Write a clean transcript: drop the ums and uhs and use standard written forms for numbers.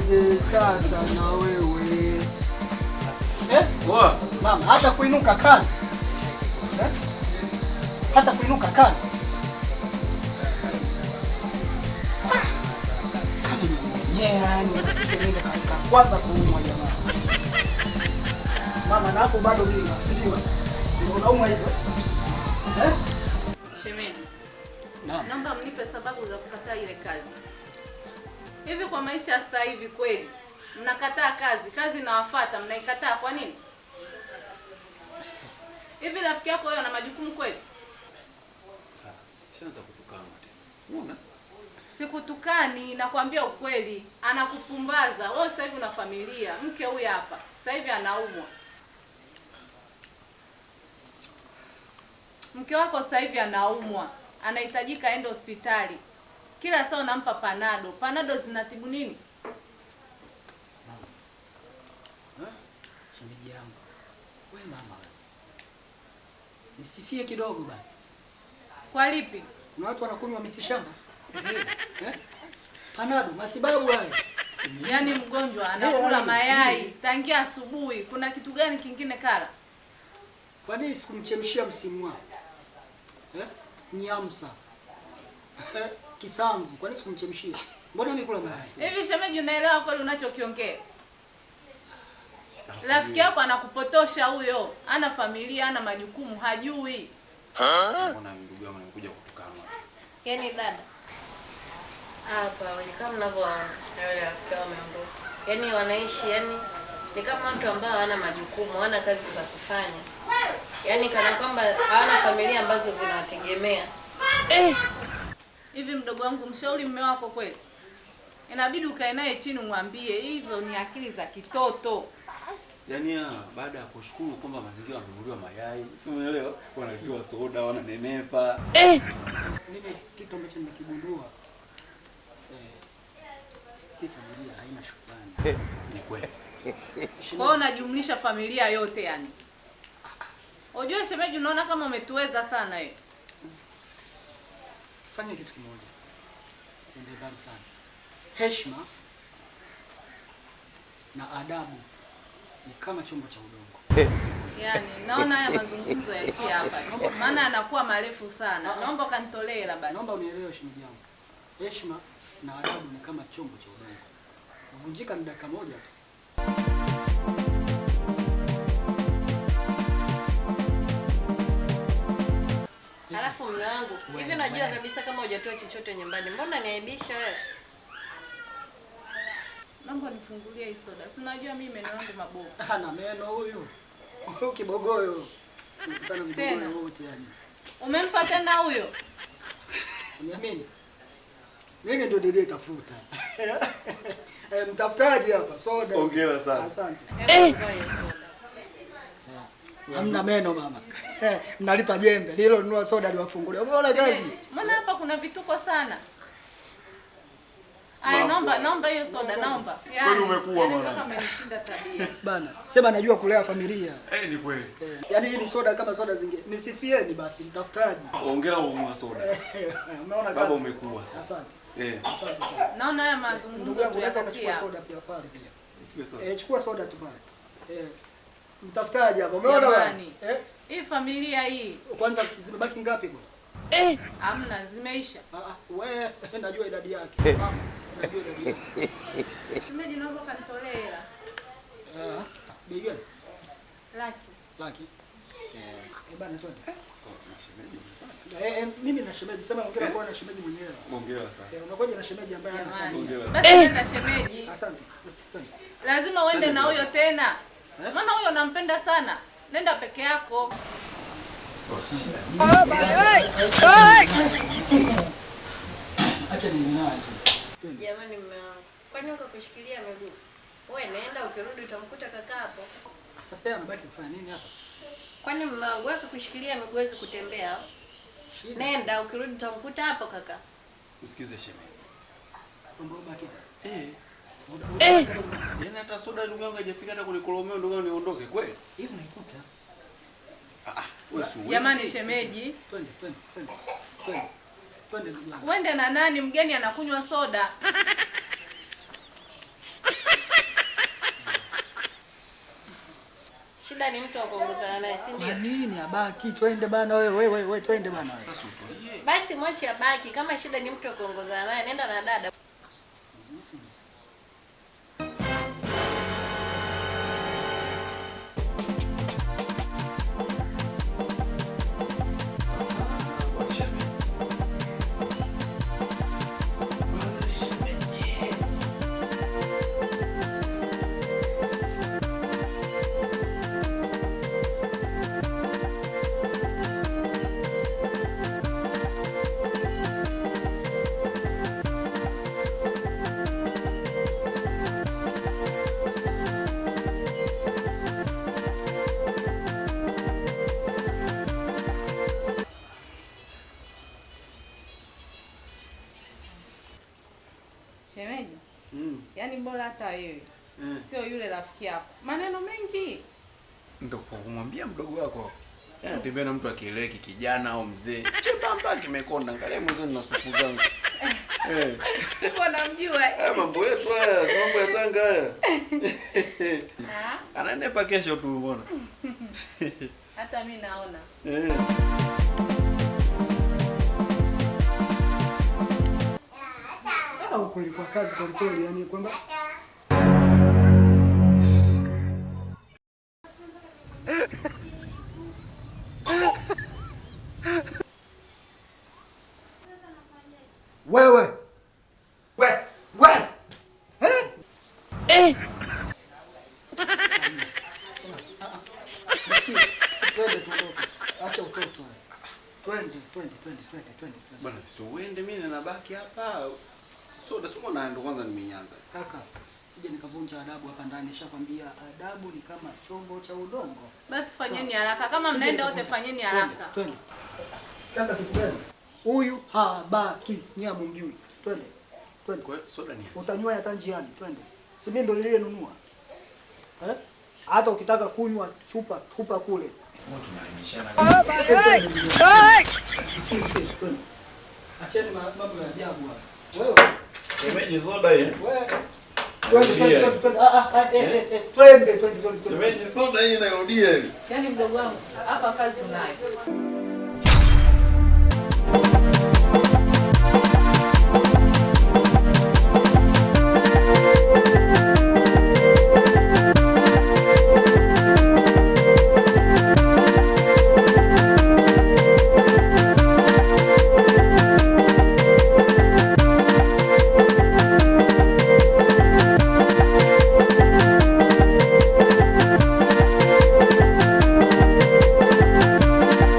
niulize sasa na wewe. Poa. Mama, hata kuinuka kazi. Hata kuinuka kazi. Kwanza kuumwa jamaa. Mama na hapo bado mimi nasijua. Unaumwa hivyo? Shemeji. Naomba mnipe sababu za kukataa ile kazi. Hivi kwa maisha ya sasa hivi kweli mnakataa kazi, kazi inawafuata mnaikataa kwa nini? Hivi rafiki yako wewe ana majukumu kweli? Shanza kutukana tena. Unaona? Sikutukani, nakwambia ukweli. Anakupumbaza. Wewe sasa hivi una familia, mke huyu hapa. Sasa hivi anaumwa. Mke wako sasa hivi anaumwa. Anahitajika aende hospitali. Kila saa unampa panado. Panado zinatibu nini? Shemeji yangu. Wewe mama. Nisifie kidogo basi. Kwa lipi? Kuna watu wanakunywa mitishamba. Panado, matibabu hayo. Yaani mgonjwa anakula mayai tangia asubuhi. Kuna kitu gani kingine kala? Kwa nini sikumchemshia msimu wao? Nyamsa. Kisamvu, kwa nini sikumchemshia? Mbona nimekula mayai? Hivi shemeji unaelewa kweli unachokiongea? Rafiki yako anakupotosha huyo. Ana familia, ana majukumu, hajui. Mbona ndugu yangu nimekuja kutukana? Yaani dada. Hapa kama mnavyoona na wale rafiki wao wameondoka. Yaani wanaishi ni kama watu ambao hawana majukumu, hawana kazi za kufanya. Yaani kana kwamba hawana familia ambazo zinawategemea. Hivi mdogo wangu mshauri mume wako kweli? Inabidi ukae naye chini umwambie hizo ni akili za kitoto. Yaani baada ya kushukuru kwamba mazingira yamenunuliwa mayai, umeelewa? Wanajua soda, wananenepa. Mimi kitu ambacho nimekigundua hii familia haina shukrani. Ni kweli. Kwa hiyo unajumlisha familia yote yani. Unajua shemeji unaona kama umetuweza sana wewe. Fanya kitu kimoja. Siende mbali sana. Heshima na adabu ni kama chombo cha udongo. Yaani naona haya mazungumzo yaishie hapa. Maana yanakuwa marefu sana. Naomba kanitolee la basi. Naomba unielewe shemeji yangu. Heshima na adabu ni kama chombo cha udongo. Kuvunjika ni dakika moja tu. Alafu mume wangu, hivi najua kabisa kama hujatoa chochote nyumbani. Mbona niaibisha wewe? Naomba nifungulie hii soda. Si unajua mimi meno yangu mabovu. Ana meno huyu. Huyu kibogoyo. Mkutano vibogoyo wote yani. Umempa tena huyo? Uniamini? Mimi ndio ndiye tafuta. Mtafutaji hapa soda. Hongera sana. Asante. Soda. Hamna meno mama. Mnalipa jembe. Lilo nunua soda liwafungulie. Umeona kazi? Mbona hapa kuna vituko sana? Aya, naomba hiyo soda, naomba. Kwani umekuwa mwana? Kama amenishinda tabia. Bana, sema najua kulea familia. Ni kweli. Yaani hii ni soda kama soda zingine. Nisifieni basi mtafutaji. Hongera ununua soda. Umeona kazi? Baba umekuwa sasa. Asante. Asante sana. Naona haya mazungumzo tu yatakia soda pia pale pia. Chukua soda. Chukua soda tu pale. Mtafutaji hapo. Umeona bwana? Hii familia hii. Kwanza zimebaki ngapi kwa? Hamna, zimeisha. Wewe najua idadi yake. Najua idadi yake. Shemeji naomba kanitolee hela. Bei gani? Laki. Bana twende. Mimi na shemeji sema ongea kwa na shemeji mwenyewe. Hongera sana. Unakoje na shemeji ambaye ana Hongera. Basi nenda shemeji. Asante. Lazima uende na huyo tena. Maana huyo nampenda sana. Nenda peke yako. Acha nione. Jamani mume wangu. Kwani uko kushikilia miguu? Wewe nenda ukirudi utamkuta kaka hapo. Sasa yeye anabaki kufanya nini hapa? Kwani mume wangu wewe kushikilia miguu huwezi kutembea? Nenda ukirudi utamkuta hapo kaka. Usikize shemeji. Mambo baki. Yaani hata soda ndugu yangu hajafika hata kunikolomea ndugu yangu niondoke kweli? Hivi unaikuta? Wewe si Jamani shemeji. Twende. Wende na nani mgeni anakunywa soda? shida ni mtu wa kuongozana naye, si ndio? Kwa nini abaki? Twende bana wewe, twende bana. Sasa utulie. Basi mwache abaki, kama shida ni mtu wa kuongozana naye, nenda na dada. Shemeji. Yaani bora hata wewe. Sio yule rafiki yako. Maneno mengi. Ndio kwa kumwambia mdogo wako. Tembea na mtu akieleki kijana au mzee. Chembamba kimekonda, angalia mwanzo na supu zangu. Uko namjua. Mambo yetu haya, mambo ya Tanga haya. Ananepa kesho tu umeona. Hata mimi naona. Huko ilikuwa kazi kwa kweli, yani kwamba wewe twende tuondoke. Acha utoto. Twende. Bwana, si uende, mimi ninabaki hapa. Soda sumo na ndo kwanza nimeanza. Kaka, sije nikavunja adabu hapa ndani. Nishakwambia adabu ni kama chombo cha udongo. Basi fanyeni haraka. Kama mnaenda wote fanyeni haraka. Twende. Kaka tukubali. Huyu habaki, nyamu mjui. Twende. Kwa soda ni. Utanywa hata njiani, twende. Si mimi ndo niliyenunua. Hata ukitaka kunywa chupa tupa kule. Moto tunaimishana. Acheni mambo ya ajabu hapa. Wewe Shemeji soda hii. Twende. Shemeji soda hii inarudia hivi. Yaani mdogo wangu, hapa kazi unayo.